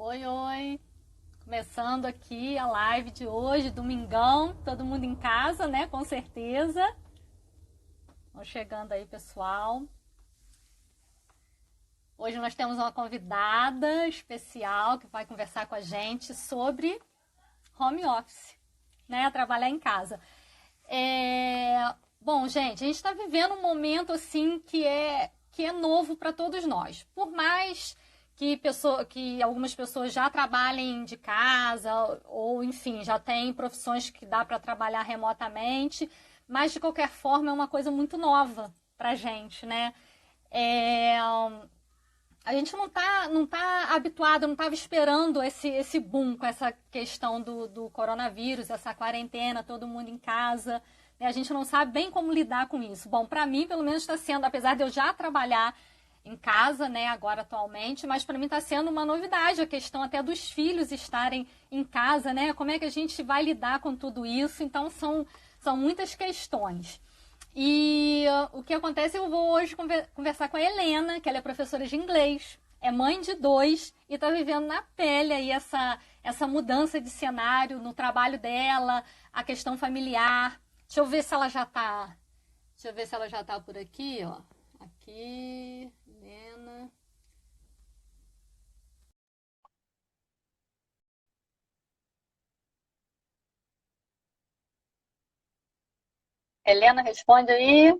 Oi, oi! Começando aqui a live de hoje, domingão, todo mundo em casa, né? Com certeza. Vão chegando aí, pessoal. Hoje nós temos uma convidada especial que vai conversar com a gente sobre home office, né? Trabalhar em casa. Bom, gente, a gente está vivendo um momento assim que é novo para todos nós. Por mais que algumas pessoas já trabalhem de casa, ou enfim, já têm profissões que dá para trabalhar remotamente, mas de qualquer forma é uma coisa muito nova para a gente, né? A gente não tá habituado, não estava esperando esse boom com essa questão do coronavírus, essa quarentena, todo mundo em casa. Né? A gente não sabe bem como lidar com isso. Bom, para mim, pelo menos está sendo, apesar de eu já trabalhar em casa, né, agora atualmente, mas para mim está sendo uma novidade a questão até dos filhos estarem em casa, né? Como é que a gente vai lidar com tudo isso? Então são muitas questões. E o que acontece, eu vou hoje conversar com a Helena, que ela é professora de inglês, é mãe de 2 e está vivendo na pele aí essa mudança de cenário no trabalho dela, a questão familiar. Deixa eu ver se ela já está. Deixa eu ver se ela já está por aqui, ó. Aqui, Helena. Helena, responde aí.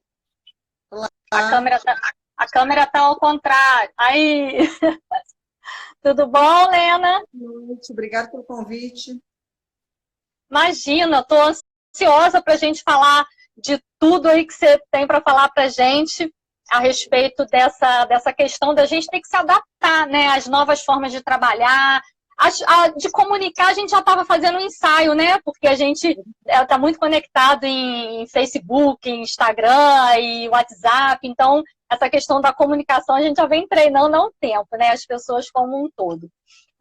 Olá, A câmera tá ao contrário. Aí, tudo bom, Helena? boa noite, obrigada pelo convite. Imagina, estou ansiosa para a gente falar de tudo aí que você tem para falar para a gente a respeito dessa questão da gente ter que se adaptar, né, às novas formas de trabalhar, de comunicar. A gente já estava fazendo um ensaio, né, porque a gente está muito conectado em Facebook, em Instagram e WhatsApp, então essa questão da comunicação a gente já vem treinando há um tempo, né, as pessoas como um todo.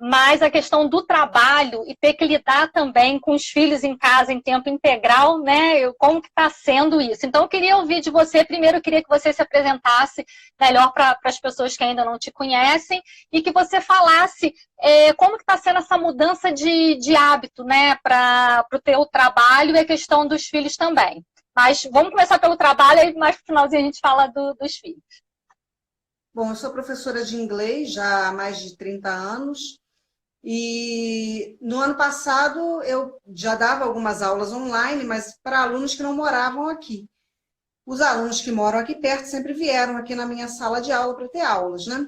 Mas a questão do trabalho e ter que lidar também com os filhos em casa em tempo integral, né? Como que está sendo isso? Então, eu queria ouvir de você. Primeiro, eu queria que você se apresentasse melhor para as pessoas que ainda não te conhecem e que você falasse como que está sendo essa mudança de hábito, né? Para o teu trabalho e a questão dos filhos também. Mas vamos começar pelo trabalho e mais no finalzinho a gente fala dos filhos. Bom, eu sou professora de inglês já há mais de 30 anos e no ano passado eu já dava algumas aulas online, mas para alunos que não moravam aqui. Os alunos que moram aqui perto sempre vieram aqui na minha sala de aula para ter aulas, né?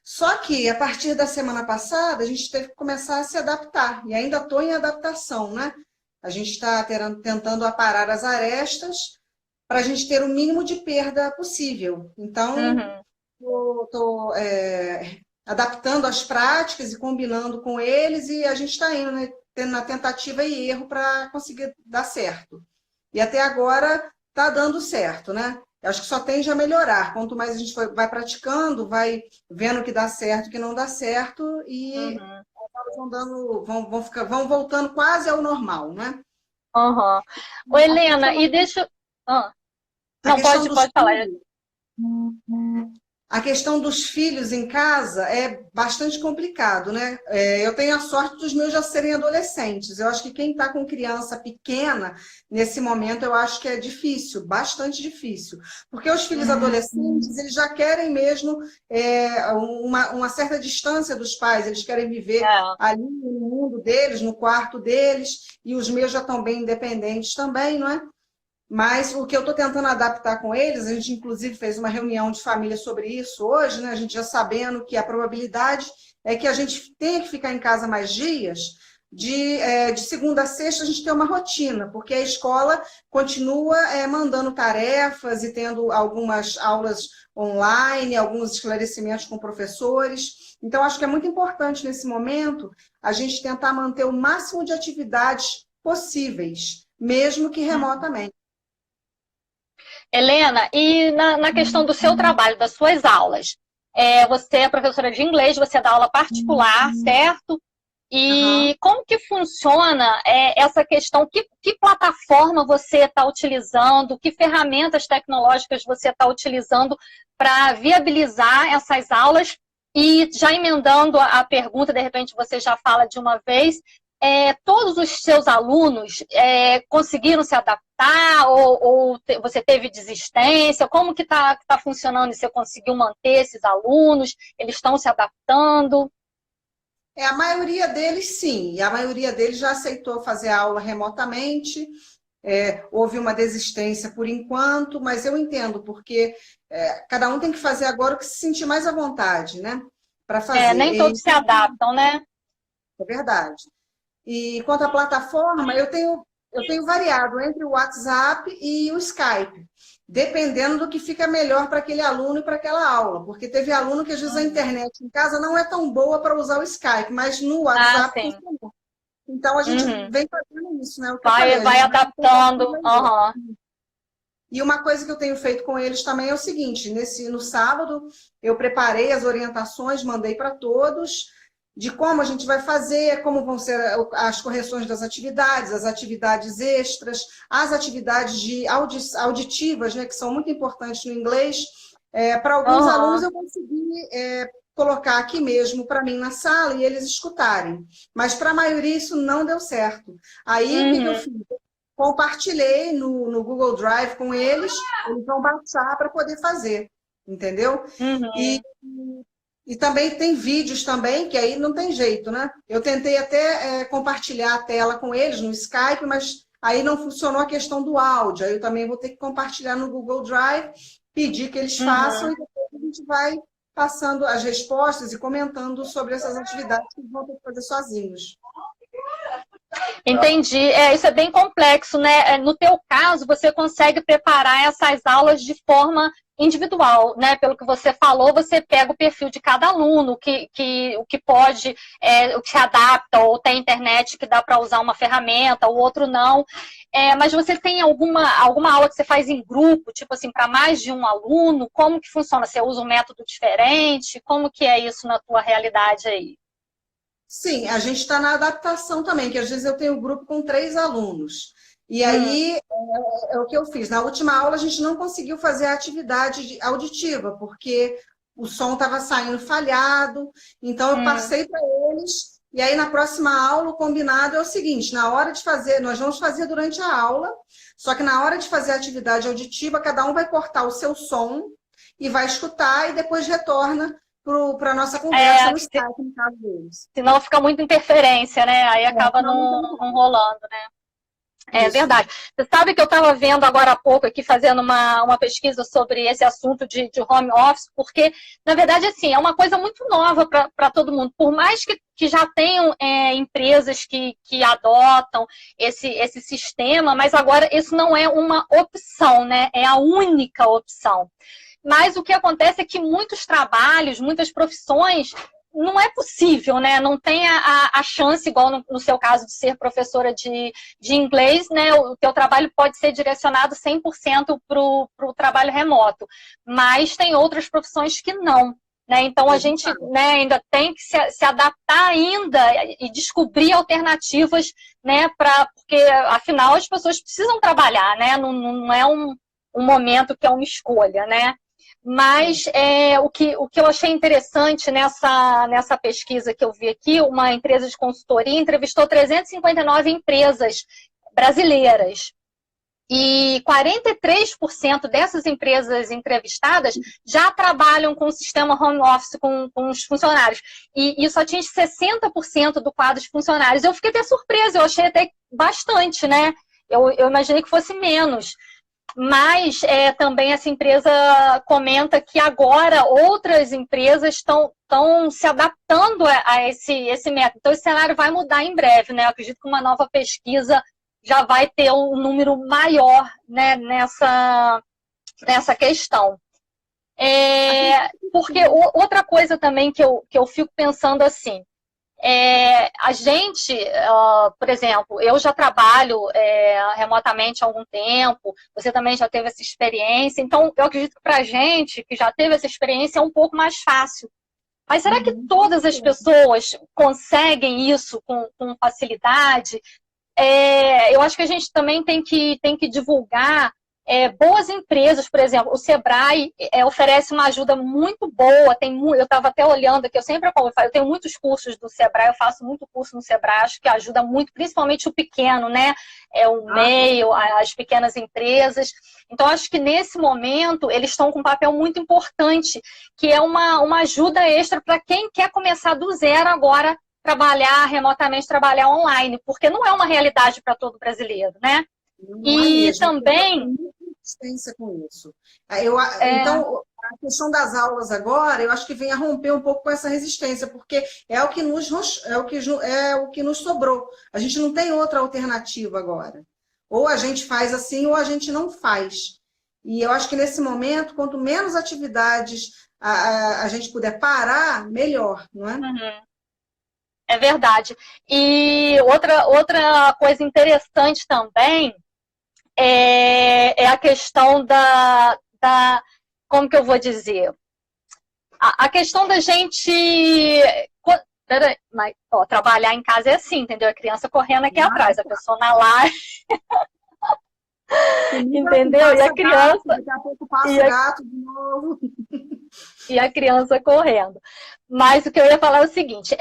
Só que a partir da semana passada a gente teve que começar a se adaptar e ainda estou em adaptação, né? A gente está tentando aparar as arestas para a gente ter o mínimo de perda possível. Então, Uhum. estou adaptando as práticas e combinando com eles e a gente está indo, né, na tentativa e erro para conseguir dar certo. E até agora está dando certo, né? Eu acho que só tende a melhorar. Quanto mais a gente vai praticando, vai vendo o que dá certo, o que não dá certo e Uhum. vão voltando quase ao normal, né? Uhum. Ô, Helena, e deixa. Ah, A não, questão dos pode falar. filhos. A questão dos filhos em casa é bastante complicado, né? Eu tenho a sorte dos meus já serem adolescentes. Eu acho que quem está com criança pequena, nesse momento, eu acho que é difícil, bastante difícil. Porque os filhos adolescentes, eles já querem mesmo uma certa distância dos pais, eles querem viver É. ali no mundo deles, no quarto deles, e os meus já estão bem independentes também, não é? Mas o que eu estou tentando adaptar com eles, a gente inclusive fez uma reunião de família sobre isso hoje, né? A gente já sabendo que a probabilidade é que a gente tenha que ficar em casa mais dias, de segunda a sexta a gente tem uma rotina, porque a escola continua mandando tarefas e tendo algumas aulas online, alguns esclarecimentos com professores. Então, acho que é muito importante nesse momento a gente tentar manter o máximo de atividades possíveis, mesmo que remotamente. Helena, e na questão do seu trabalho, das suas aulas, você é professora de inglês, você dá aula particular, certo? Aham. E como que funciona essa questão? Que plataforma você está utilizando? Que ferramentas tecnológicas você está utilizando para viabilizar essas aulas E já emendando a pergunta, de repente você já fala de uma vez, todos os seus alunos conseguiram se adaptar ou você teve desistência? Como que tá funcionando? E você conseguiu manter esses alunos? Eles estão se adaptando? A maioria deles, sim. E a maioria deles já aceitou fazer aula remotamente. Houve uma desistência por enquanto, mas eu entendo, porque cada um tem que fazer agora o que se sentir mais à vontade, né? Para fazer. Nem todos se adaptam, né? É verdade. E quanto à plataforma, eu tenho variado entre o WhatsApp e o Skype, dependendo do que fica melhor para aquele aluno e para aquela aula. Porque teve aluno que às vezes a internet em casa não é tão boa para usar o Skype, mas no WhatsApp funcionou. Então a gente vem fazendo isso, né? Vai adaptando. E uma coisa que eu tenho feito com eles também é o seguinte: no sábado eu preparei as orientações, mandei para todos, de como a gente vai fazer, como vão ser as correções das atividades, as atividades extras, as atividades auditivas, né, que são muito importantes no inglês. Para alguns alunos eu consegui colocar aqui mesmo para mim na sala e eles escutarem. Mas para a maioria isso não deu certo. Aí o que eu fiz? Compartilhei no Google Drive com eles vão baixar para poder fazer, entendeu? E também tem vídeos também, que aí não tem jeito, né? Eu tentei até compartilhar a tela com eles no Skype, mas aí não funcionou a questão do áudio. Aí eu também vou ter que compartilhar no Google Drive, pedir que eles façam e depois a gente vai passando as respostas e comentando sobre essas atividades que eles vão ter que fazer sozinhos. Entendi. Isso é bem complexo, né? No teu caso, você consegue preparar essas aulas de forma individual, né? Pelo que você falou, você pega o perfil de cada aluno, o que pode, o que se adapta, ou tem internet que dá para usar uma ferramenta, o outro não. Mas você tem alguma aula que você faz em grupo, tipo assim, para mais de um aluno? Como que funciona? Você usa um método diferente? Como que é isso na tua realidade aí? Sim, a gente está na adaptação também, que às vezes eu tenho um grupo com 3 alunos. E aí, é o que eu fiz. Na última aula, a gente não conseguiu fazer a atividade auditiva, porque o som estava saindo falhado. Então, eu passei para eles. E aí, na próxima aula, o combinado é o seguinte: na hora de fazer, nós vamos fazer durante a aula, só que na hora de fazer a atividade auditiva, cada um vai cortar o seu som e vai escutar e depois retorna para a nossa conversa no Skype, no caso deles. Senão fica muita interferência, né? Aí acaba não rolando, né? É verdade. Você sabe que eu estava vendo agora há pouco aqui, fazendo uma pesquisa sobre esse assunto de home office, porque, na verdade, assim, é uma coisa muito nova para todo mundo. Por mais que já tenham empresas que adotam esse sistema, mas agora isso não é uma opção, né? É a única opção. Mas o que acontece é que muitos trabalhos, muitas profissões, não é possível, né? Não tem a chance, igual no seu caso de ser professora de inglês, né? O teu trabalho pode ser direcionado 100% para o trabalho remoto. Mas tem outras profissões que não. Né? Então, a gente, né, ainda tem que se adaptar ainda e descobrir alternativas, né? Porque, afinal, as pessoas precisam trabalhar, né? Não é um momento que é uma escolha, né? Mas o que eu achei interessante nessa pesquisa que eu vi aqui, uma empresa de consultoria entrevistou 359 empresas brasileiras. E 43% dessas empresas entrevistadas já trabalham com o sistema home office com os funcionários. E isso atinge 60% do quadro de funcionários. Eu fiquei até surpresa, eu achei até bastante, né? Eu imaginei que fosse menos. Mas também essa empresa comenta que agora outras empresas estão se adaptando a esse método. Então, esse cenário vai mudar em breve, né? Eu acredito que uma nova pesquisa já vai ter um número maior, né, nessa questão. Porque outra coisa também que eu fico pensando assim, a gente, por exemplo, eu já trabalho remotamente há algum tempo, você também já teve essa experiência, então eu acredito que para a gente que já teve essa experiência é um pouco mais fácil. Mas será que todas as pessoas conseguem isso com facilidade? Eu acho que a gente também tem que divulgar boas empresas, por exemplo, o Sebrae oferece uma ajuda muito boa, eu estava até olhando aqui, eu tenho muitos cursos do Sebrae, eu faço muito curso no Sebrae, acho que ajuda muito, principalmente o pequeno, né? O MEI, as pequenas empresas. Então, acho que nesse momento eles estão com um papel muito importante, que é uma ajuda extra para quem quer começar do zero agora, trabalhar remotamente, trabalhar online, porque não é uma realidade para todo brasileiro, né? E também... resistência com isso. Então, a questão das aulas agora, eu acho que vem a romper um pouco com essa resistência, porque é o que nos sobrou. A gente não tem outra alternativa agora. Ou a gente faz assim, ou a gente não faz. E eu acho que nesse momento, quanto menos atividades a gente puder parar, melhor, não é? Uhum. É verdade. E outra coisa interessante também é a questão como que eu vou dizer? A questão da gente... trabalhar em casa é assim, entendeu? A criança correndo aqui atrás, a pessoa na live... Entendeu? E a criança... Daqui a pouco passa o gato de novo. E a criança correndo. Mas o que eu ia falar é o seguinte,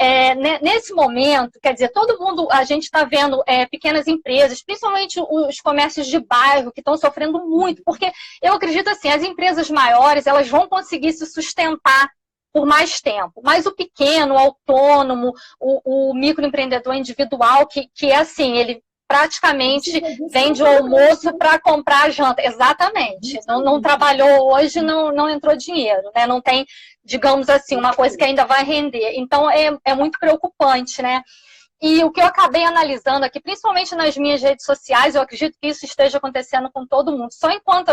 nesse momento, quer dizer, todo mundo, a gente está vendo pequenas empresas, principalmente os comércios de bairro, que estão sofrendo muito, porque eu acredito assim, as empresas maiores, elas vão conseguir se sustentar por mais tempo, mas o pequeno, o autônomo, o microempreendedor individual, que é assim, ele praticamente vende o almoço para comprar a janta. Exatamente. Não trabalhou hoje, não entrou dinheiro, né? Não tem, digamos assim, uma coisa que ainda vai render. Então, é muito preocupante, né? E o que eu acabei analisando aqui, principalmente nas minhas redes sociais, eu acredito que isso esteja acontecendo com todo mundo. Só enquanto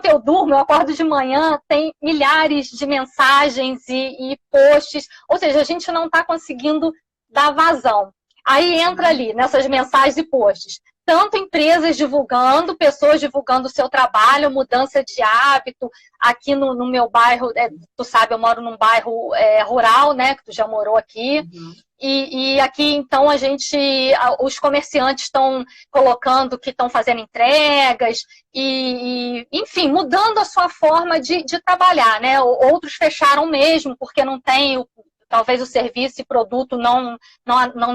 eu durmo, eu acordo de manhã, tem milhares de mensagens e posts, ou seja, a gente não está conseguindo dar vazão. Aí entra ali, nessas mensagens e posts, tanto empresas divulgando, pessoas divulgando o seu trabalho, mudança de hábito. Aqui no meu bairro, tu sabe, eu moro num bairro rural, né, que tu já morou aqui. Uhum. E aqui, então, os comerciantes estão colocando que estão fazendo entregas enfim, mudando a sua forma de trabalhar, né? Outros fecharam mesmo, porque não tem talvez o serviço e produto não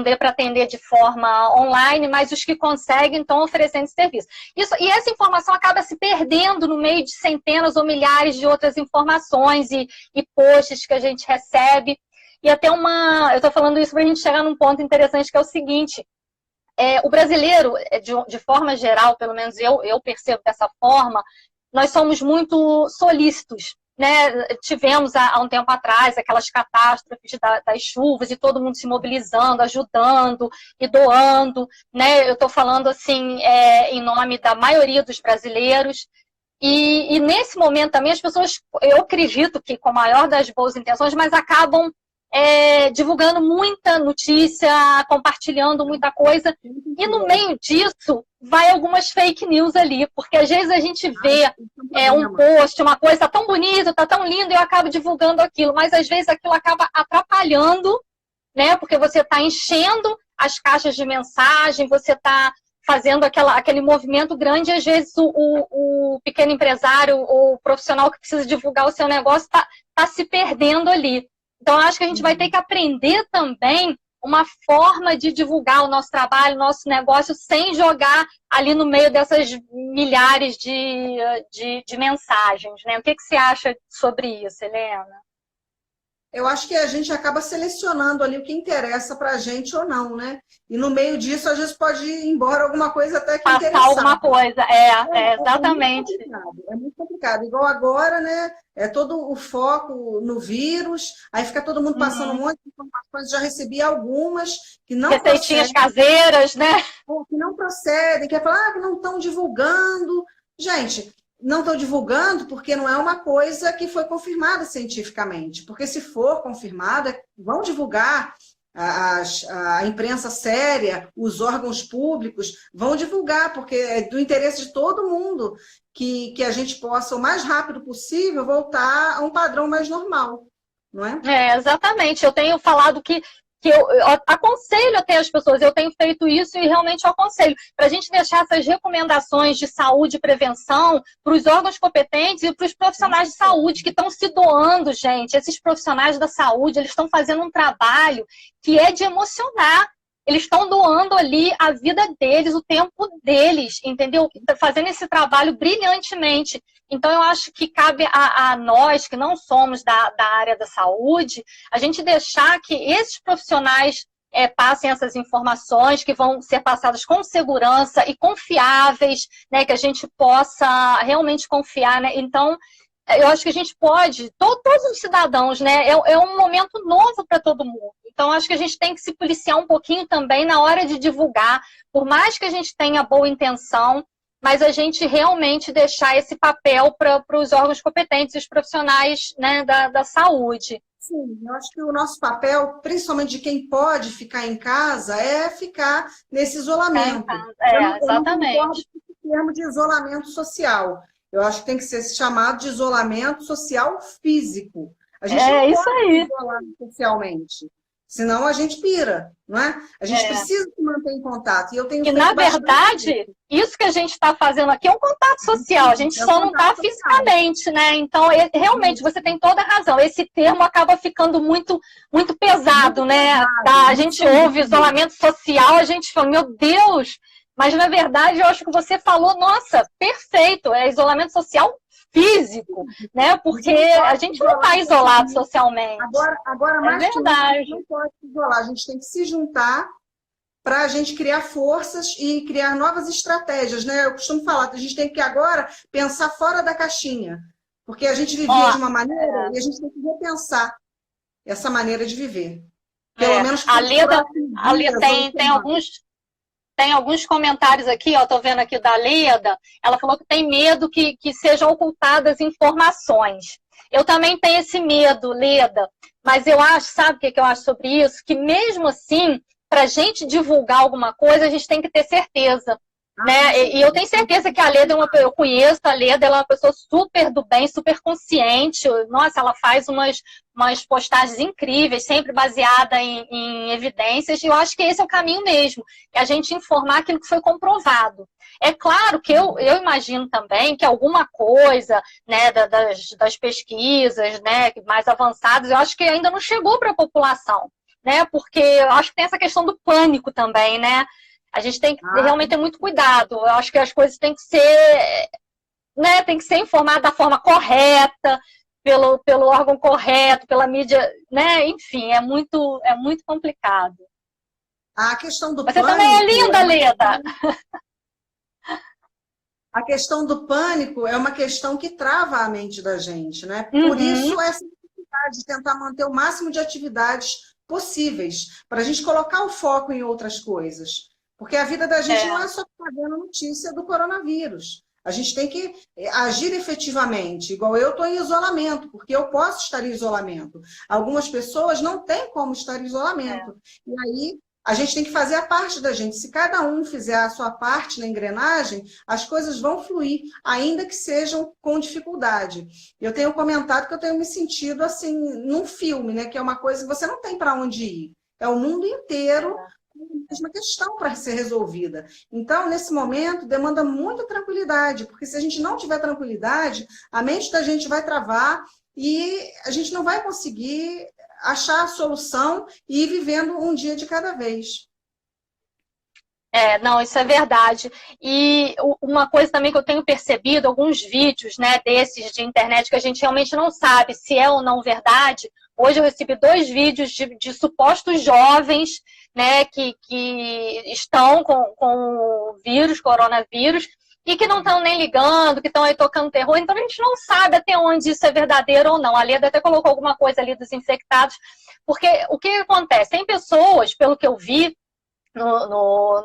dê para atender de forma online, mas os que conseguem estão oferecendo esse serviço. E essa informação acaba se perdendo no meio de centenas ou milhares de outras informações e posts que a gente recebe. E até eu estou falando isso para a gente chegar num ponto interessante, que é o seguinte, o brasileiro, de forma geral, pelo menos eu percebo dessa forma, nós somos muito solícitos, né? Tivemos há um tempo atrás aquelas catástrofes das chuvas e todo mundo se mobilizando, ajudando e doando, né? Eu estou falando assim em nome da maioria dos brasileiros. E nesse momento também as pessoas, eu acredito que com a maior das boas intenções, mas acabam divulgando muita notícia, compartilhando muita coisa, e no meio disso vai algumas fake news ali, porque às vezes a gente vê um post, uma coisa tá tão bonita, tá tão lindo, e eu acabo divulgando aquilo, mas às vezes aquilo acaba atrapalhando, né? Porque você está enchendo as caixas de mensagem, você está fazendo aquele movimento grande, e às vezes o pequeno empresário, o profissional que precisa divulgar o seu negócio tá se perdendo ali. Então, eu acho que a gente vai ter que aprender também uma forma de divulgar o nosso trabalho, o nosso negócio, sem jogar ali no meio dessas milhares de mensagens, né? O que você acha sobre isso, Helena? Eu acho que a gente acaba selecionando ali o que interessa para a gente ou não, né? E no meio disso, às vezes pode ir embora alguma coisa até que interessante. Passar alguma coisa, exatamente. É muito complicado. Igual agora, né? É todo o foco no vírus, aí fica todo mundo passando um monte de informações, já recebi algumas que não receitinhas caseiras, né? Que não procedem, que falar que não estão divulgando. Gente, não estão divulgando porque não é uma coisa que foi confirmada cientificamente. Porque se for confirmada, vão divulgar, a imprensa séria, os órgãos públicos vão divulgar, porque é do interesse de todo mundo que a gente possa, o mais rápido possível, voltar a um padrão mais normal, não é? Exatamente. Eu tenho falado que que eu aconselho até as pessoas, eu tenho feito isso e realmente eu aconselho, para a gente deixar essas recomendações de saúde e prevenção para os órgãos competentes e para os profissionais de saúde que estão se doando, gente. Esses profissionais da saúde, eles estão fazendo um trabalho que é de emocionar. Eles estão doando ali a vida deles, o tempo deles, entendeu? Fazendo esse trabalho brilhantemente. Então, eu acho que cabe a nós, que não somos da área da saúde, a gente deixar que esses profissionais passem essas informações, que vão ser passadas com segurança e confiáveis, né? Que a gente possa realmente confiar, né? Então, eu acho que a gente pode, todos os cidadãos, né? É um momento novo para todo mundo. Então, acho que a gente tem que se policiar um pouquinho também na hora de divulgar, por mais que a gente tenha boa intenção, mas a gente realmente deixar esse papel para os órgãos competentes e os profissionais, né, da saúde. Sim, eu acho que o nosso papel, principalmente de quem pode ficar em casa, é ficar nesse isolamento. Exatamente. Eu não concordo com o termo de isolamento social. Eu acho que tem que ser chamado de isolamento social físico. A gente não isso pode aí. isolar socialmente. Senão a gente pira, não é? A gente precisa se manter em contato. E eu tenho na verdade, isso que a gente está fazendo aqui é um contato social. A gente só não está fisicamente, né? Então, realmente, você tem toda a razão. Esse termo acaba ficando muito, muito pesado, né? A gente ouve isolamento social, a gente fala, meu Deus! Mas, na verdade, eu acho que você falou, nossa, perfeito, é isolamento social físico, né? Porque a gente não está isolado socialmente. Agora mais que nunca, a gente não pode se isolar, a gente tem que se juntar para a gente criar forças e criar novas estratégias, né? Eu costumo falar que a gente tem que agora pensar fora da caixinha, porque a gente vivia de uma maneira e a gente tem que repensar essa maneira de viver. Pelo menos a Leda tem alguns comentários aqui, ó, tô vendo aqui da Leda, ela falou que tem medo que sejam ocultadas informações. Eu também tenho esse medo, Leda, mas eu acho, sabe o que eu acho sobre isso? Que mesmo assim, para a gente divulgar alguma coisa, a gente tem que ter certeza. Né? E eu tenho certeza que a Leda eu conheço a Leda, ela é uma pessoa super do bem, super consciente. Nossa, ela faz umas postagens incríveis, sempre baseada em evidências, e eu acho que esse é o caminho mesmo, é a gente informar aquilo que foi comprovado. É claro que eu imagino também que alguma coisa, né, das pesquisas, né, mais avançadas, eu acho que ainda não chegou para a população, né? Porque eu acho que tem essa questão do pânico também, né? A gente tem que realmente ter muito cuidado. Eu acho que as coisas têm que ser, né, tem que ser informadas da forma correta, pelo órgão correto, pela mídia, né? Enfim, é muito complicado. A questão do Você também é linda, Leda. A questão do pânico é uma questão que trava a mente da gente, né? Por isso, essa necessidade de tentar manter o máximo de atividades possíveis, para a gente colocar o foco em outras coisas. Porque a vida da gente não é só ficar vendo notícia do coronavírus. A gente tem que agir efetivamente. Igual eu estou em isolamento, porque eu posso estar em isolamento. Algumas pessoas não têm como estar em isolamento. E aí a gente tem que fazer a parte da gente. Se cada um fizer a sua parte na engrenagem, as coisas vão fluir, ainda que sejam com dificuldade. Eu tenho comentado que eu tenho me sentido assim, num filme, né? Que é uma coisa que você não tem para onde ir. É o mundo inteiro a mesma questão para ser resolvida. Então, nesse momento, demanda muita tranquilidade, porque se a gente não tiver tranquilidade, a mente da gente vai travar e a gente não vai conseguir achar a solução e ir vivendo um dia de cada vez. Não, isso é verdade. E uma coisa também que eu tenho percebido, alguns vídeos, né, desses de internet que a gente realmente não sabe se é ou não verdade. Hoje eu recebi 2 vídeos de supostos jovens, né, que estão com o vírus, coronavírus, e que não estão nem ligando, que estão aí tocando terror. Então a gente não sabe até onde isso é verdadeiro ou não. A Leda até colocou alguma coisa ali dos infectados, porque o que acontece? Tem pessoas, pelo que eu vi,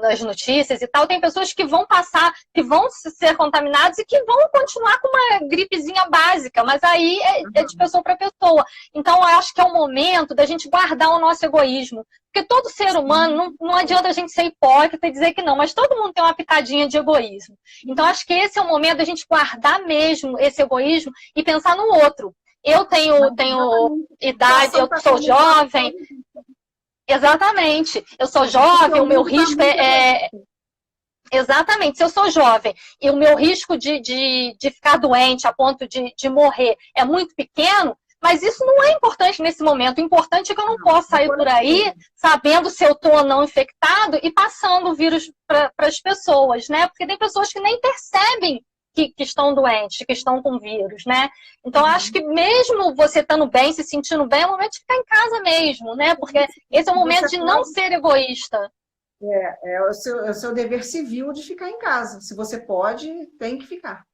nas notícias e tal, tem pessoas que vão passar, que vão ser contaminadas e que vão continuar com uma gripezinha básica, mas aí é de pessoa para pessoa. Então, eu acho que é o momento da gente guardar o nosso egoísmo. Porque todo ser humano, não adianta a gente ser hipócrita e dizer que não, mas todo mundo tem uma pitadinha de egoísmo. Então, acho que esse é o momento da gente guardar mesmo esse egoísmo e pensar no outro. Eu tenho idade, eu sou jovem. Exatamente. Eu sou jovem, o meu risco Exatamente. Se eu sou jovem e o meu risco de ficar doente a ponto de morrer é muito pequeno, mas isso não é importante nesse momento. O importante é que eu não posso sair por aí sabendo se eu estou ou não infectado e passando o vírus para as pessoas, né? Porque tem pessoas que nem percebem que estão doentes, que estão com vírus, né? Então, acho que mesmo você estando bem, se sentindo bem, é o momento de ficar em casa mesmo, né? Porque esse é o momento de não ser egoísta. É o seu dever civil de ficar em casa. Se você pode, tem que ficar.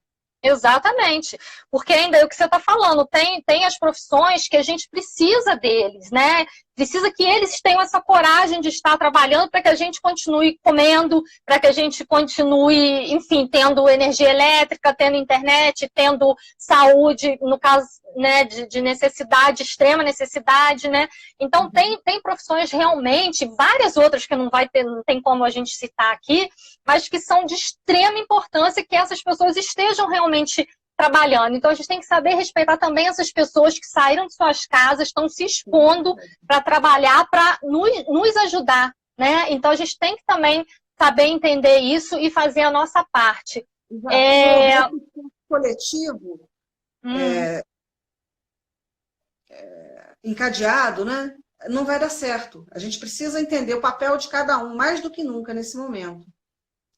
Exatamente, porque ainda é o que você está falando, tem as profissões que a gente precisa deles, né? Precisa que eles tenham essa coragem de estar trabalhando para que a gente continue comendo, para que a gente continue, enfim, tendo energia elétrica, tendo internet, tendo saúde, no caso, né, de necessidade, extrema necessidade, né? Então, tem profissões realmente, várias outras que não tem como a gente citar aqui, mas que são de extrema importância que essas pessoas estejam realmente trabalhando. Então, a gente tem que saber respeitar também essas pessoas que saíram de suas casas, estão se expondo para trabalhar, para nos ajudar, né? Então, a gente tem que também saber entender isso e fazer a nossa parte. O coletivo encadeado, né? Não vai dar certo. A gente precisa entender o papel de cada um, mais do que nunca nesse momento.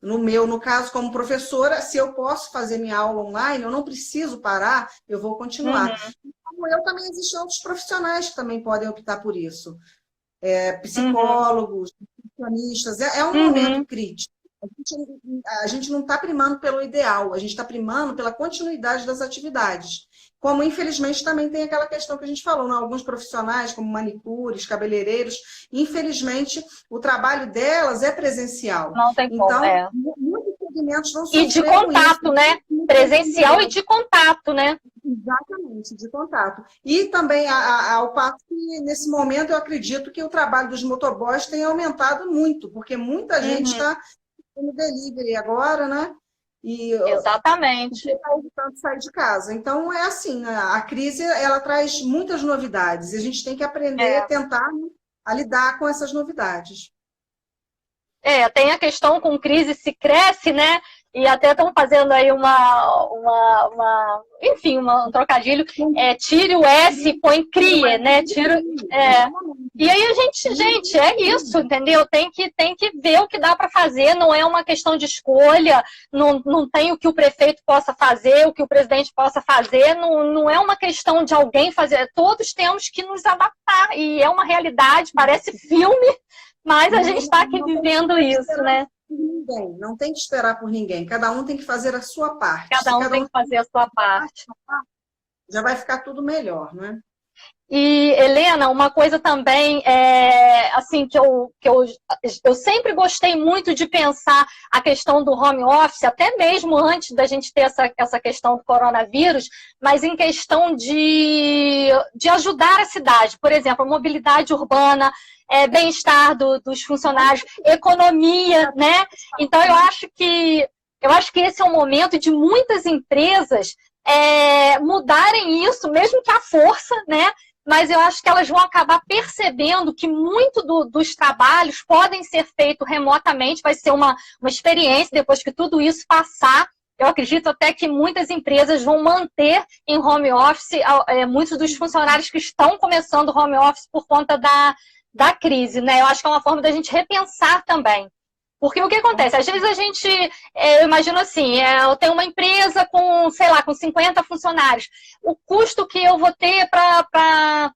No caso, como professora, se eu posso fazer minha aula online, eu não preciso parar, eu vou continuar. Como eu, também existem outros profissionais que também podem optar por isso. Psicólogos, nutricionistas, é um momento crítico. A gente não está primando pelo ideal, a gente está primando pela continuidade das atividades. Como, infelizmente, também tem aquela questão que a gente falou, né? Alguns profissionais, como manicures, cabeleireiros, infelizmente, o trabalho delas é presencial. Não tem como, então, muitos segmentos vão sofrer e de contato, isso, né? Presencial e de contato, né? Exatamente, de contato. E também, ao passo que, nesse momento, eu acredito que o trabalho dos motoboys tem aumentado muito, porque muita gente está no delivery agora, né? Exatamente. Está evitando sair de casa. Então, é assim, a crise, ela traz muitas novidades, e a gente tem que aprender a tentar a lidar com essas novidades. Tem a questão com crise se cresce, né? E até estão fazendo aí enfim, um trocadilho. Tire o S e põe crie, né? E aí a gente, é isso, entendeu? Tem que ver o que dá para fazer, não é uma questão de escolha, não tem o que o prefeito possa fazer, o que o presidente possa fazer, não é uma questão de alguém fazer, todos temos que nos adaptar, e é uma realidade, parece filme, mas a gente está aqui vivendo isso, né? Ninguém, não tem que esperar por ninguém, cada um tem que fazer a sua parte. Cada um tem que fazer a sua parte. Já vai ficar tudo melhor, não é? E, Helena, uma coisa também, assim, que eu sempre gostei muito de pensar a questão do home office, até mesmo antes da gente ter essa questão do coronavírus, mas em questão de ajudar a cidade. Por exemplo, a mobilidade urbana, bem-estar dos funcionários, economia, né? Então, eu acho que esse é o momento de muitas empresas mudarem isso, mesmo que à força, né? Mas eu acho que elas vão acabar percebendo que muito dos trabalhos podem ser feitos remotamente, vai ser uma experiência depois que tudo isso passar. Eu acredito até que muitas empresas vão manter em home office muitos dos funcionários que estão começando home office por conta da crise, né? Eu acho que é uma forma da gente repensar também. Porque o que acontece? Às vezes a gente, eu imagino assim, eu tenho uma empresa com, sei lá, com 50 funcionários. O custo que eu vou ter para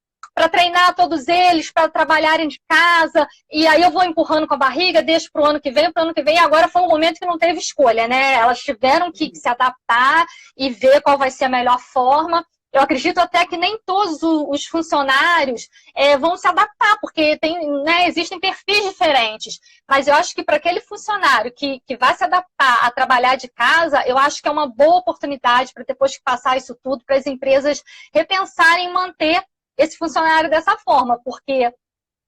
treinar todos eles, para trabalharem de casa, e aí eu vou empurrando com a barriga, deixo para o ano que vem, e agora foi um momento que não teve escolha, né? Elas tiveram que se adaptar e ver qual vai ser a melhor forma. Eu acredito até que nem todos os funcionários vão se adaptar, porque existem perfis diferentes. Mas eu acho que para aquele funcionário que vai se adaptar a trabalhar de casa, eu acho que é uma boa oportunidade para depois que passar isso tudo, para as empresas repensarem em manter esse funcionário dessa forma. Porque,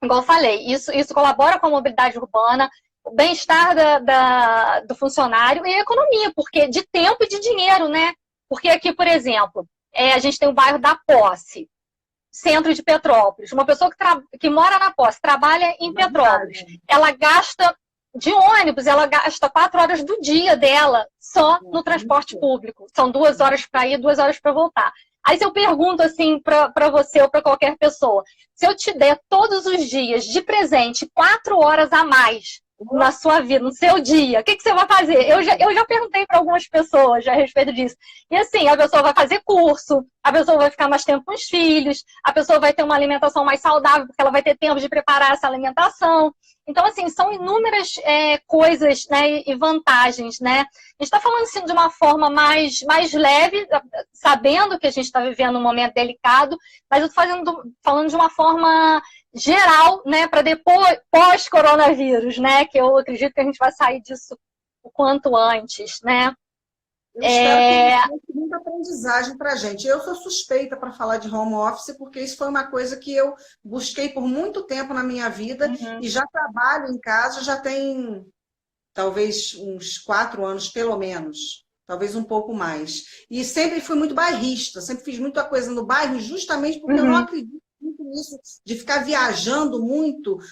igual eu falei, isso colabora com a mobilidade urbana, o bem-estar do funcionário e a economia, porque de tempo e de dinheiro, né? Porque aqui, por exemplo, a gente tem o bairro da Posse. centro de Petrópolis, uma pessoa que mora na Posse, trabalha em Petrópolis, ela gasta de ônibus, ela gasta 4 horas do dia dela só no transporte público. São 2 horas para ir, 2 horas para voltar. Aí se eu pergunto assim para você ou para qualquer pessoa, se eu te der todos os dias de presente 4 horas a mais na sua vida, no seu dia, o que você vai fazer? Eu já perguntei para algumas pessoas já a respeito disso. E assim, a pessoa vai fazer curso, a pessoa vai ficar mais tempo com os filhos, a pessoa vai ter uma alimentação mais saudável, porque ela vai ter tempo de preparar essa alimentação. Então, assim, são inúmeras coisas, né, e vantagens, né? A gente está falando assim, de uma forma mais leve, sabendo que a gente está vivendo um momento delicado, mas eu estou falando de uma forma geral, né, para depois, pós-coronavírus, né, que eu acredito que a gente vai sair disso o quanto antes, né? Eu espero que tenha muita aprendizagem para a gente. Eu sou suspeita para falar de home office, porque isso foi uma coisa que eu busquei por muito tempo na minha vida e já trabalho em casa, já tem talvez uns 4 anos, pelo menos. Talvez um pouco mais. E sempre fui muito bairrista, sempre fiz muita coisa no bairro, justamente porque eu não acredito muito nisso, de ficar viajando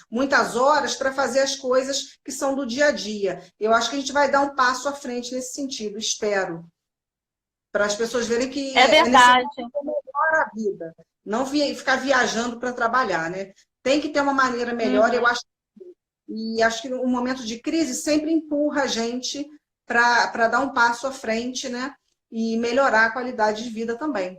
muitas horas para fazer as coisas que são do dia a dia. Eu acho que a gente vai dar um passo à frente nesse sentido, espero. Para as pessoas verem que é verdade. Melhor a vida. Não ficar viajando para trabalhar, né? Tem que ter uma maneira melhor, eu acho. E acho que um momento de crise sempre empurra a gente para dar um passo à frente, né? E melhorar a qualidade de vida também.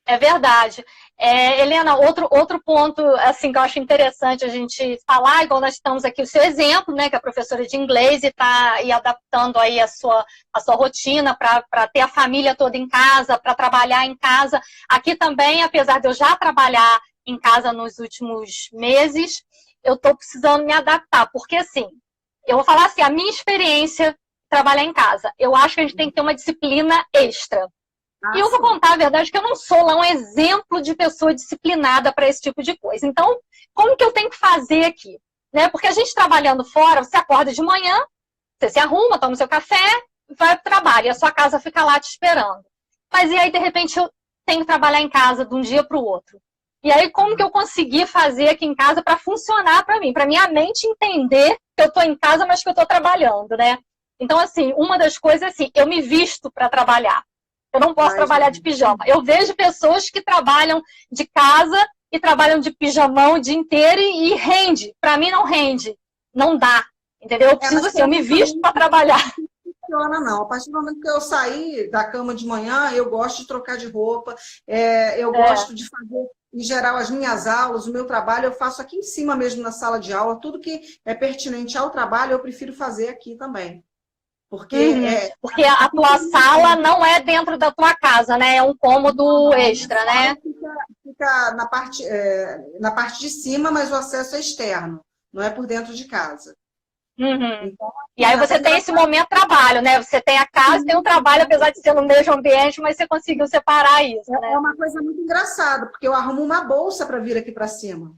É verdade. Helena, outro ponto assim, que eu acho interessante a gente falar, igual nós estamos aqui, o seu exemplo, né, que é professora de inglês e está adaptando aí a sua rotina para ter a família toda em casa, para trabalhar em casa. Aqui também, apesar de eu já trabalhar em casa nos últimos meses, eu estou precisando me adaptar, porque assim, eu vou falar assim, a minha experiência trabalhar em casa, eu acho que a gente tem que ter uma disciplina extra. E eu vou contar a verdade que eu não sou lá um exemplo de pessoa disciplinada para esse tipo de coisa. Então, como que eu tenho que fazer aqui? Né? Porque a gente trabalhando fora, você acorda de manhã, você se arruma, toma o seu café, vai para o trabalho, e a sua casa fica lá te esperando. Mas e aí, de repente, eu tenho que trabalhar em casa de um dia para o outro. E aí, como que eu consegui fazer aqui em casa para funcionar para mim? Para minha mente entender que eu estou em casa, mas que eu estou trabalhando, né? Então, assim, uma das coisas é assim, eu me visto para trabalhar. Eu não posso trabalhar de pijama. Eu vejo pessoas que trabalham de casa e trabalham de pijamão o dia inteiro e rende. Para mim não rende. Não dá. Entendeu? Eu preciso assim, eu me visto para trabalhar. Não funciona, não. A partir do momento que eu sair da cama de manhã, eu gosto de trocar de roupa, eu gosto de fazer, em geral, as minhas aulas, o meu trabalho, eu faço aqui em cima mesmo na sala de aula. Tudo que é pertinente ao trabalho, eu prefiro fazer aqui também. Porque a tua sala não é dentro da tua casa, né? É um cômodo extra, né? Fica na parte de cima, mas o acesso é externo, não é por dentro de casa. Então, e aí você tem esse momento de trabalho, né? Você tem a casa e tem o trabalho, apesar de ser no mesmo ambiente, mas você conseguiu separar isso, né? É uma coisa muito engraçada, porque eu arrumo uma bolsa para vir aqui para cima.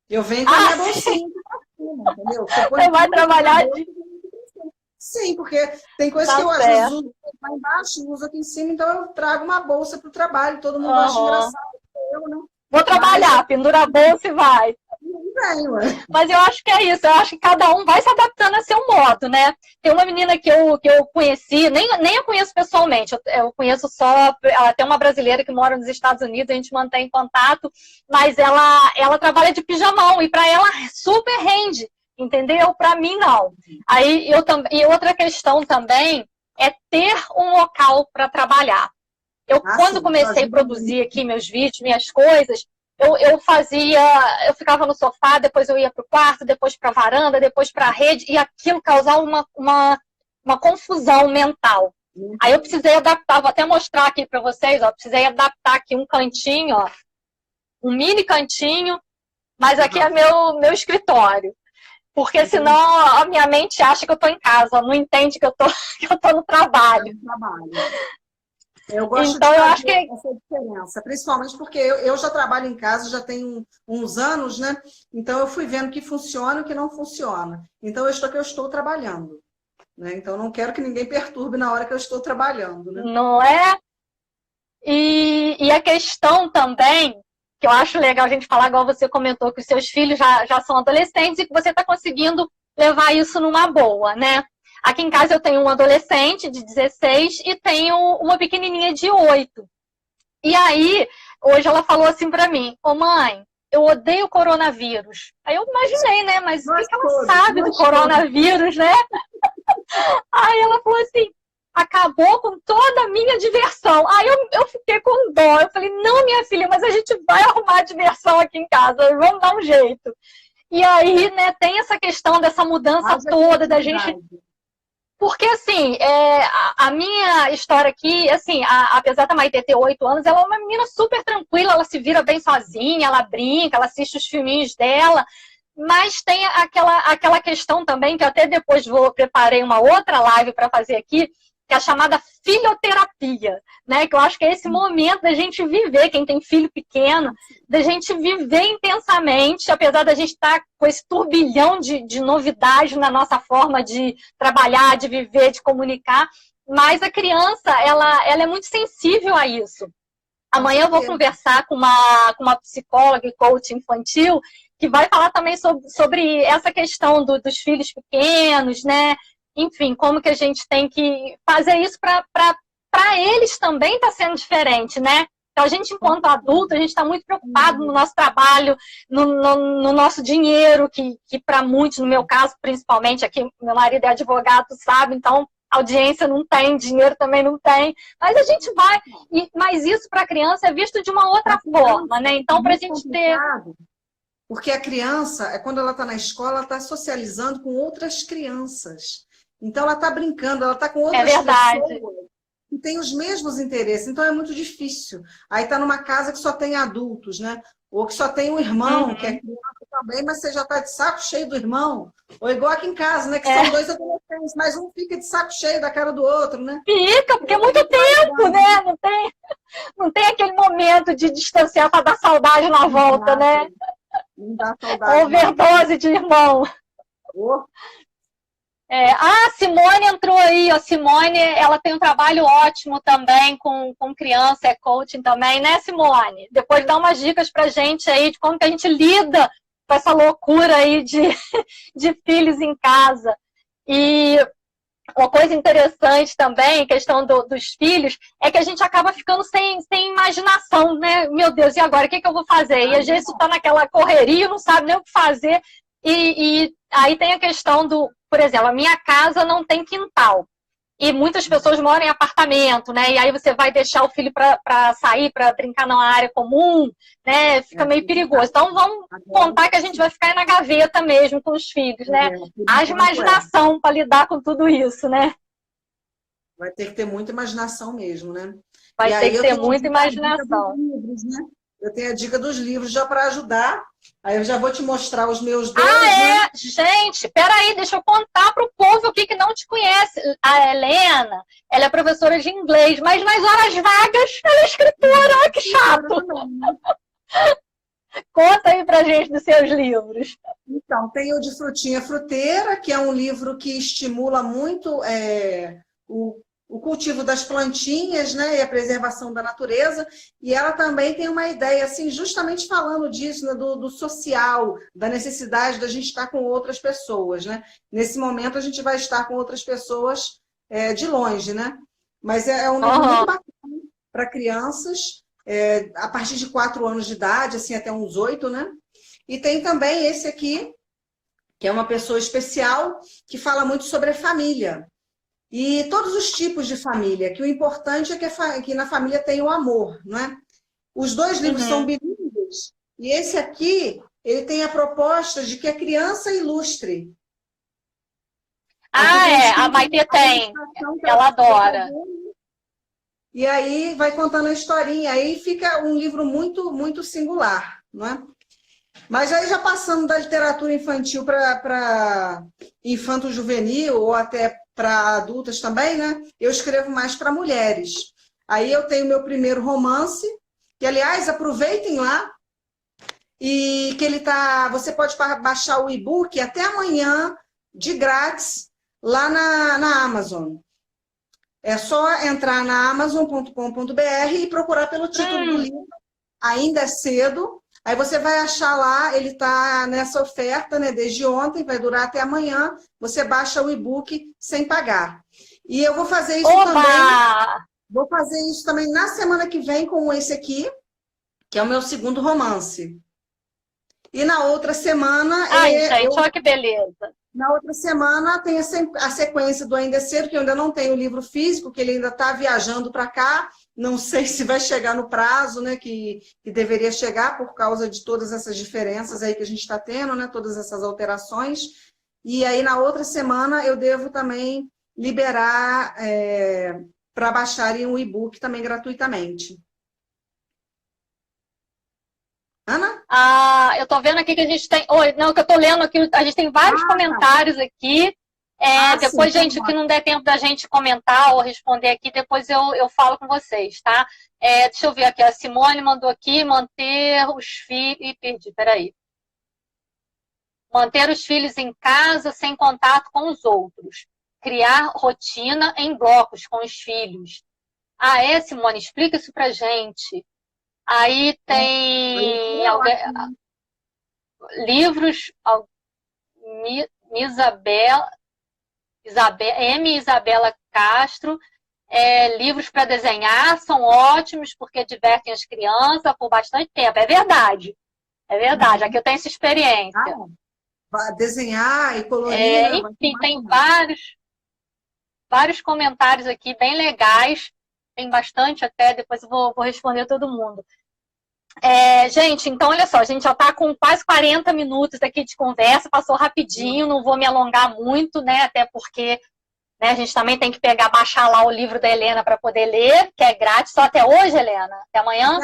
Eu venho com a minha bolsinha para cima, entendeu? Você vai trabalhar Sim, porque tem coisas que eu às vezes uso lá embaixo e uso aqui em cima, então eu trago uma bolsa para o trabalho, todo mundo acha engraçado. Eu não. Vou trabalhar, pendura a bolsa e vai. Mas eu acho que é isso, eu acho que cada um vai se adaptando a seu modo, né? Tem uma menina que eu conheci, nem a conheço pessoalmente, eu conheço só, ela tem uma brasileira que mora nos Estados Unidos, a gente mantém contato, mas ela trabalha de pijamão e para ela super rende. Entendeu? Para mim, não. Aí, e outra questão também é ter um local para trabalhar. Quando comecei a produzir aqui meus vídeos, minhas coisas, eu ficava no sofá, depois eu ia para o quarto, depois para a varanda, depois para a rede, e aquilo causava uma confusão mental. Aí eu precisei adaptar, vou até mostrar aqui para vocês, ó, precisei adaptar aqui um cantinho, ó, um mini cantinho, mas aqui é meu escritório. Porque senão a minha mente acha que eu estou em casa, não entende que eu tô no trabalho. Eu gosto então, de eu acho que essa diferença, principalmente porque eu já trabalho em casa, já tenho uns anos, né? Então eu fui vendo o que funciona e o que não funciona. Então eu estou trabalhando, né? Então não quero que ninguém perturbe na hora que eu estou trabalhando, né? Não é? E a questão também que eu acho legal a gente falar, igual você comentou, que os seus filhos já são adolescentes e que você está conseguindo levar isso numa boa, né? Aqui em casa eu tenho um adolescente de 16 e tenho uma pequenininha de 8. E aí, hoje ela falou assim pra mim, ô mãe, eu odeio o coronavírus. Aí eu imaginei, né? Mas o que ela sabe do coronavírus, né? Aí ela falou assim, acabou com toda a minha diversão. Aí eu fiquei com dó. Eu falei, não, minha filha, mas a gente vai arrumar diversão aqui em casa, vamos dar um jeito. E aí, né, tem essa questão dessa mudança toda da gente... Porque, assim, a minha história aqui, assim, apesar da Maitê ter 8 anos, ela é uma menina super tranquila, ela se vira bem sozinha, ela brinca, ela assiste os filminhos dela, mas tem aquela questão também, que eu até depois preparei uma outra live para fazer aqui, que é a chamada filhoterapia, né? Que eu acho que é esse momento da gente viver, quem tem filho pequeno, da gente viver intensamente, apesar da gente estar com esse turbilhão de novidades na nossa forma de trabalhar, de viver, de comunicar, mas a criança, ela é muito sensível a isso. Amanhã eu vou conversar com uma psicóloga e coach infantil, que vai falar também sobre essa questão dos filhos pequenos, né? Enfim, como que a gente tem que fazer isso para eles também tá sendo diferente, né? Então, a gente, enquanto adulto, a gente está muito preocupado no nosso trabalho, no nosso dinheiro, que para muitos, no meu caso, principalmente, aqui, meu marido é advogado, sabe? Então, audiência não tem, dinheiro também não tem. Mas a gente vai... Mas isso para a criança é visto de uma outra forma, né? Então, para a gente ter... Porque a criança, quando ela está na escola, ela está socializando com outras crianças. Então, ela está brincando, ela está com outras pessoas que têm os mesmos interesses. Então, é muito difícil. Aí está numa casa que só tem adultos, né? Ou que só tem um irmão, que é criança também, mas você já está de saco cheio do irmão. Ou igual aqui em casa, né? Que são 2 adolescentes, mas um fica de saco cheio da cara do outro, né? Fica, porque é muito tempo, né? Não tem aquele momento de distanciar para dar saudade na volta, né? Não dá saudade. Overdose de irmão. A Simone entrou aí, a Simone, ela tem um trabalho ótimo também com criança, é coaching também, né, Simone? Depois dá umas dicas pra gente aí de como que a gente lida com essa loucura aí de filhos em casa. E uma coisa interessante também, questão dos filhos, é que a gente acaba ficando sem imaginação, né? Meu Deus, e agora? O que eu vou fazer? E às vezes tá naquela correria, não sabe nem o que fazer. E aí tem a questão por exemplo, a minha casa não tem quintal. E muitas pessoas moram em apartamento, né? E aí você vai deixar o filho para sair, para brincar numa área comum, né? Fica meio perigoso. Então vamos contar que a gente vai ficar aí na gaveta mesmo com os filhos, né? Haja imaginação para lidar com tudo isso, né? Vai ter que ter muita imaginação mesmo, né? Vai ter que ter muita imaginação. Eu tenho a dica dos livros já para ajudar. Aí eu já vou te mostrar os meus 2. Né? Gente, peraí, deixa eu contar para o povo aqui que não te conhece. A Helena, ela é professora de inglês, mas nas horas vagas ela é escritora. Olha que chato. Conta aí pra gente dos seus livros. Então, tem o de Frutinha Fruteira, que é um livro que estimula muito o cultivo das plantinhas, né, e a preservação da natureza, e ela também tem uma ideia, assim, justamente falando disso, né, do social, da necessidade da gente estar com outras pessoas, né? Nesse momento a gente vai estar com outras pessoas de longe, né? Mas é um livro muito bacana para crianças, a partir de 4 anos de idade, assim, até uns 8, né? E tem também esse aqui, que é uma pessoa especial, que fala muito sobre a família. E todos os tipos de família, que o importante é que na família tem o amor, não é? Os 2 livros são bilíngues, e esse aqui, ele tem a proposta de que a criança ilustre. A Maitê tem, ela adora. E aí vai contando a historinha, aí fica um livro muito, muito singular, não é? Mas aí já passando da literatura infantil para infanto-juvenil, ou até para adultas também, né? Eu escrevo mais para mulheres. Aí eu tenho meu primeiro romance, que, aliás, aproveitem lá, e que você pode baixar o e-book até amanhã, de grátis, lá na Amazon. É só entrar na amazon.com.br e procurar pelo título do livro Ainda é cedo. Aí você vai achar lá, ele está nessa oferta, né, desde ontem, vai durar até amanhã. Você baixa o e-book sem pagar. E eu vou fazer isso Oba! Vou fazer isso também na semana que vem com esse aqui, que é o meu segundo romance. E na outra semana... Ai, gente, olha que beleza. Na outra semana tem a sequência do Ainda é Cedo, que eu ainda não tenho o livro físico, que ele ainda está viajando para cá. Não sei se vai chegar no prazo, né, que deveria chegar por causa de todas essas diferenças aí que a gente está tendo, né, todas essas alterações. E aí na outra semana eu devo também liberar para baixarem o e-book também gratuitamente. Ana? Ah, eu tô vendo aqui que a gente tem... Oi, não, que eu tô lendo aqui, a gente tem vários comentários aqui. Depois, sim, gente, o que não der tempo da gente comentar ou responder aqui, depois eu falo com vocês, tá? Deixa eu ver aqui, a Simone mandou aqui, manter os filhos... Ih, perdi, peraí. Manter os filhos em casa sem contato com os outros. Criar rotina em blocos com os filhos. Simone, explica isso pra gente. Aí tem livros, Isabela Castro, livros para desenhar são ótimos porque divertem as crianças por bastante tempo. É verdade. Aqui eu tenho essa experiência. Desenhar e colorir. Enfim, tem vários comentários aqui bem legais. Tem bastante até, depois eu vou responder todo mundo. Gente, então olha só, a gente já está com quase 40 minutos aqui de conversa, passou rapidinho, não vou me alongar muito, né? Até porque a gente também tem que baixar lá o livro da Helena para poder ler, que é grátis, só até hoje, Helena? Até amanhã?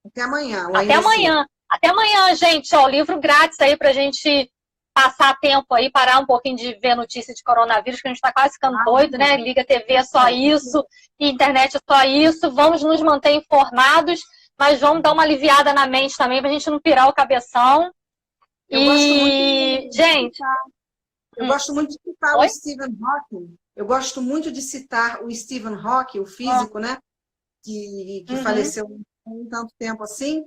Até amanhã. Até amanhã, gente, ó, o livro grátis aí para a gente passar tempo aí, parar um pouquinho de ver notícia de coronavírus, que a gente está quase ficando doido, né? Liga TV é só isso, internet é só isso, vamos nos manter informados, mas vamos dar uma aliviada na mente também, pra gente não pirar o cabeção. Gente... Eu gosto muito de citar o Stephen Hawking. Eu gosto muito de citar o Stephen Hawking, o físico, né? Que faleceu há um tanto tempo assim.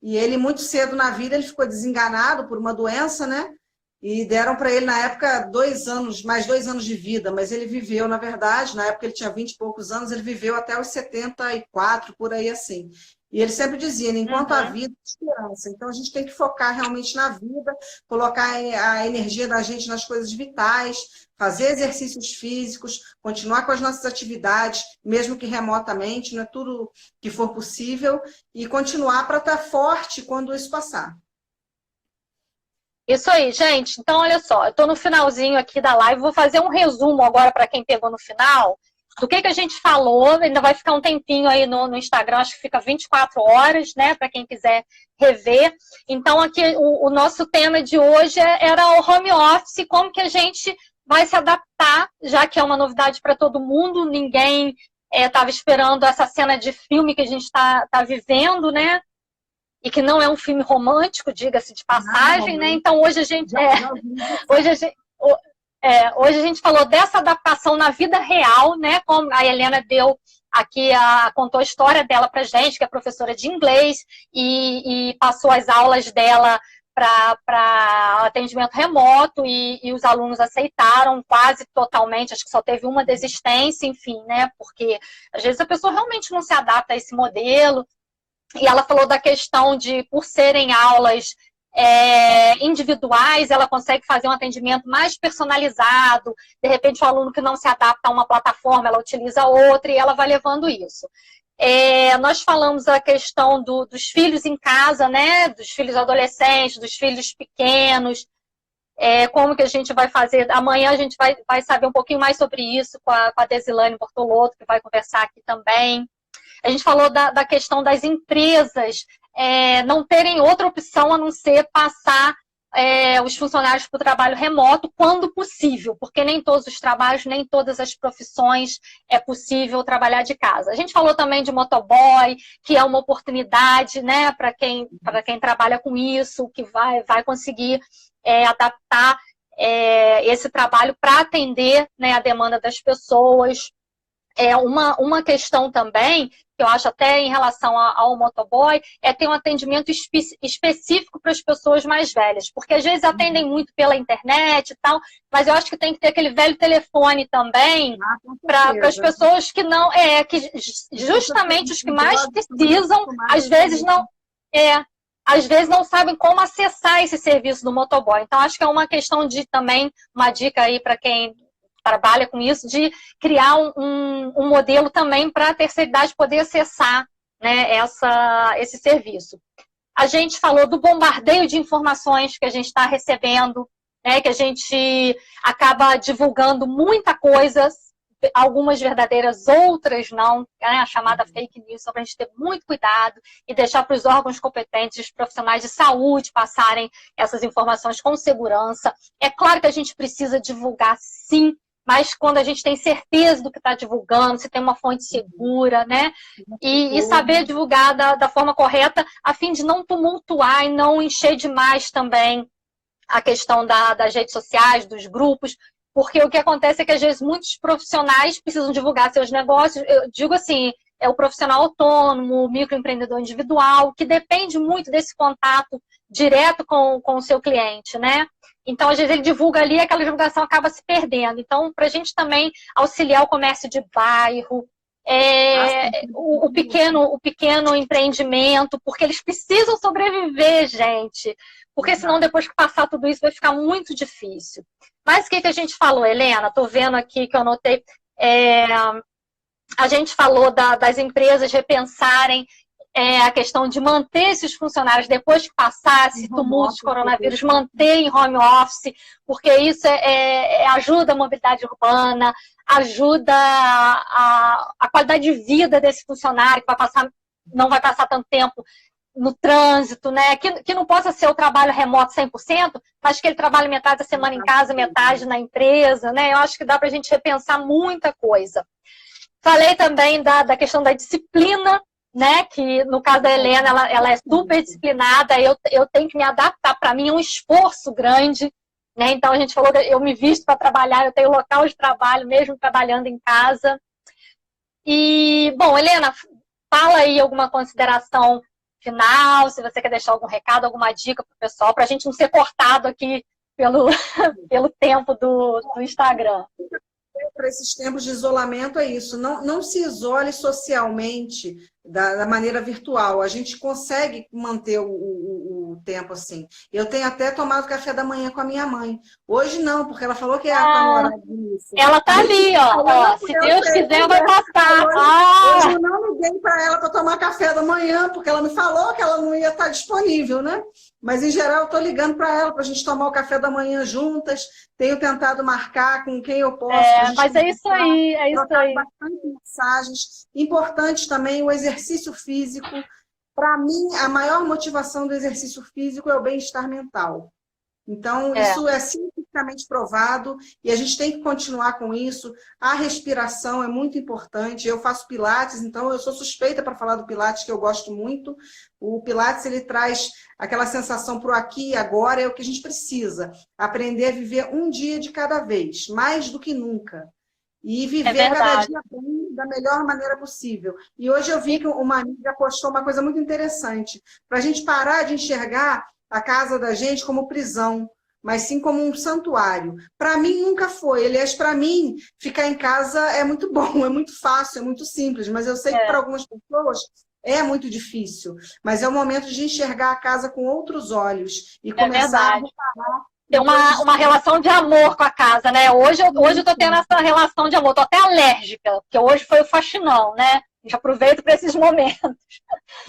E ele, muito cedo na vida, ele ficou desenganado por uma doença, né? E deram para ele, na época, mais 2 anos de vida. Mas ele viveu, na verdade, na época ele tinha 20 e poucos anos, ele viveu até os 74, por aí assim. E ele sempre dizia, enquanto a vida é esperança. Então, a gente tem que focar realmente na vida, colocar a energia da gente nas coisas vitais, fazer exercícios físicos, continuar com as nossas atividades, mesmo que remotamente, né? Tudo que for possível, e continuar para estar forte quando isso passar. Isso aí, gente. Então, olha só, eu estou no finalzinho aqui da live, vou fazer um resumo agora para quem pegou no final, do que a gente falou, ainda vai ficar um tempinho aí no Instagram, acho que fica 24 horas, né, para quem quiser rever. Então, aqui, o nosso tema de hoje era o home office, como que a gente vai se adaptar, já que é uma novidade para todo mundo, ninguém estava esperando essa cena de filme que a gente está vivendo, né, e que não é um filme romântico, diga-se de passagem, né, então hoje a gente... Hoje a gente falou dessa adaptação na vida real, né? Como a Helena deu aqui, contou a história dela pra gente, que é professora de inglês, e passou as aulas dela para atendimento remoto, e os alunos aceitaram quase totalmente, acho que só teve uma desistência, enfim, né? Porque às vezes a pessoa realmente não se adapta a esse modelo. E ela falou da questão de, por serem aulas individuais, ela consegue fazer um atendimento mais personalizado, de repente o aluno que não se adapta a uma plataforma, ela utiliza outra e ela vai levando isso. Nós falamos a questão dos filhos em casa, né, dos filhos adolescentes, dos filhos pequenos, como que a gente vai fazer, amanhã a gente vai saber um pouquinho mais sobre isso com a Desilane Bortolotto, que vai conversar aqui também. A gente falou da questão das empresas não terem outra opção a não ser passar os funcionários para o trabalho remoto quando possível, porque nem todos os trabalhos, nem todas as profissões é possível trabalhar de casa. A gente falou também de motoboy, que é uma oportunidade, né, para quem trabalha com isso, que vai conseguir adaptar esse trabalho para atender, né, a demanda das pessoas. Uma questão também, que eu acho até em relação ao motoboy, é ter um atendimento específico para as pessoas mais velhas, porque às vezes atendem muito pela internet e tal, mas eu acho que tem que ter aquele velho telefone também para as pessoas que não, que justamente os que mais precisam, às vezes não sabem como acessar esse serviço do motoboy. Então, acho que é uma questão de também, uma dica aí para quem trabalha com isso, de criar um modelo também para a terceira idade poder acessar, né, esse serviço. A gente falou do bombardeio de informações que a gente está recebendo, né, que a gente acaba divulgando muita coisa, algumas verdadeiras, outras não, né, a chamada fake news, só para a gente ter muito cuidado e deixar para os órgãos competentes, os profissionais de saúde passarem essas informações com segurança. É claro que a gente precisa divulgar, sim, mas quando a gente tem certeza do que está divulgando, se tem uma fonte segura, né? E saber divulgar da forma correta, a fim de não tumultuar e não encher demais também a questão das redes sociais, dos grupos, porque o que acontece é que, às vezes, muitos profissionais precisam divulgar seus negócios. Eu digo assim, é o profissional autônomo, o microempreendedor individual, que depende muito desse contato direto com o seu cliente, né? Então, às vezes, ele divulga ali e aquela divulgação acaba se perdendo. Então, para a gente também auxiliar o comércio de bairro, o pequeno empreendimento, porque eles precisam sobreviver, gente. Porque senão, depois que passar tudo isso, vai ficar muito difícil. Mas o que a gente falou, Helena? Estou vendo aqui que eu anotei. A gente falou das empresas repensarem a questão de manter esses funcionários, depois que passar esse tumulto de coronavírus, manter em home office, porque isso ajuda a mobilidade urbana, ajuda a qualidade de vida desse funcionário, que não vai passar tanto tempo no trânsito, né? Que não possa ser o trabalho remoto 100%, mas que ele trabalhe metade da semana em casa, metade na empresa, né? Eu acho que dá para a gente repensar muita coisa. Falei também da questão da disciplina, né? Que no caso da Helena, ela é super disciplinada, eu tenho que me adaptar, para mim é um esforço grande, né? Então a gente falou, eu me visto para trabalhar, eu tenho local de trabalho, mesmo trabalhando em casa. E, bom, Helena, fala aí alguma consideração final, se você quer deixar algum recado, alguma dica para o pessoal, para a gente não ser cortado aqui pelo tempo do Instagram. Para esses tempos de isolamento é isso, não se isole socialmente da maneira virtual, a gente consegue manter o tempo assim. Eu tenho até tomado café da manhã com a minha mãe. Hoje não, porque ela falou que ela está no horário de início. Ela está ali, ó. Se Deus quiser, vai passar. Hoje eu não liguei para ela para tomar café da manhã, porque ela me falou que ela não ia estar disponível, né? Mas, em geral, eu estou ligando para ela para a gente tomar o café da manhã juntas. Tenho tentado marcar com quem eu posso. Mas é isso aí, é isso aí. Bastante mensagens. Importante também o exercício físico. Para mim, a maior motivação do exercício físico é o bem-estar mental. Então, isso é cientificamente provado e a gente tem que continuar com isso. A respiração é muito importante. Eu faço pilates, então eu sou suspeita para falar do pilates, que eu gosto muito. O pilates, ele traz aquela sensação para o aqui e agora, é o que a gente precisa. Aprender a viver um dia de cada vez, mais do que nunca. E viver cada dia bem da melhor maneira possível. E hoje eu vi que uma amiga postou uma coisa muito interessante. Para a gente parar de enxergar a casa da gente como prisão, mas sim como um santuário. Para mim, nunca foi. Aliás, para mim, ficar em casa é muito bom, é muito fácil, é muito simples, mas eu sei que para algumas pessoas é muito difícil. Mas é o momento de enxergar a casa com outros olhos e começar a reparar. Ter uma relação de amor com a casa, né? Hoje eu tô tendo essa relação de amor, tô até alérgica, porque hoje foi o faxinão, né? Já aproveito para esses momentos.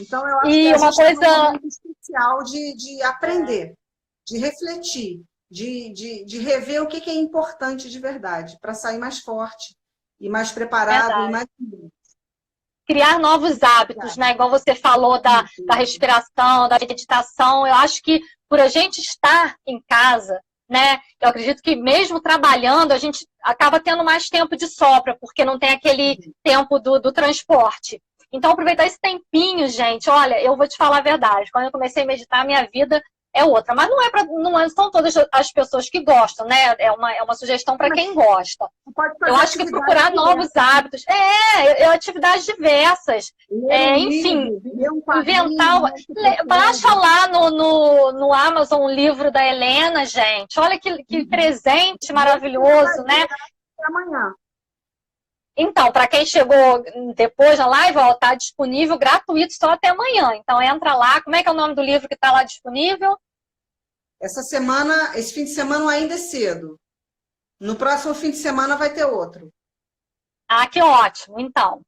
Então, eu acho que uma coisa é um momento especial de aprender, de refletir, de rever o que é importante de verdade, para sair mais forte e mais preparado. E mais... Criar novos hábitos, né? Igual você falou da respiração, da meditação. Eu acho que por a gente estar em casa, né? Eu acredito que mesmo trabalhando, a gente acaba tendo mais tempo de sobra, porque não tem aquele tempo do transporte. Então, aproveitar esse tempinho, gente. Olha, eu vou te falar a verdade. Quando eu comecei a meditar, minha vida é outra. Mas não são todas as pessoas que gostam, né? É uma sugestão para quem gosta. Eu acho que procurar novos hábitos. Atividades diversas. Enfim, inventar. Baixa lá no Amazon o livro da Helena, gente. Olha que presente maravilhoso, né? Amanhã. Então, para quem chegou depois na live, está disponível gratuito só até amanhã. Então, entra lá. Como é que é o nome do livro que está lá disponível? Esse fim de semana ainda é cedo. No próximo fim de semana vai ter outro. Ah, que ótimo, então.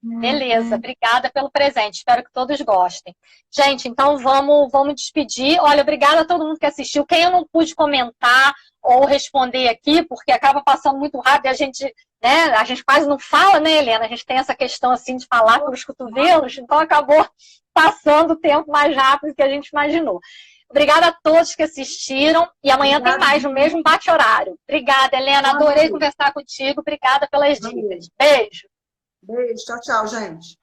Beleza, obrigada pelo presente. Espero que todos gostem. Gente, então vamos despedir. Olha, obrigada a todo mundo que assistiu. Quem eu não pude comentar ou responder aqui, porque acaba passando muito rápido e a gente quase não fala, né, Helena? A gente tem essa questão assim de falar pelos cotovelos, então acabou passando o tempo mais rápido do que a gente imaginou. Obrigada a todos que assistiram e amanhã tem mais no mesmo bate-horário. Obrigada, Helena. Adorei conversar contigo. Obrigada pelas dicas. Beijo. Beijo. Tchau, tchau, gente.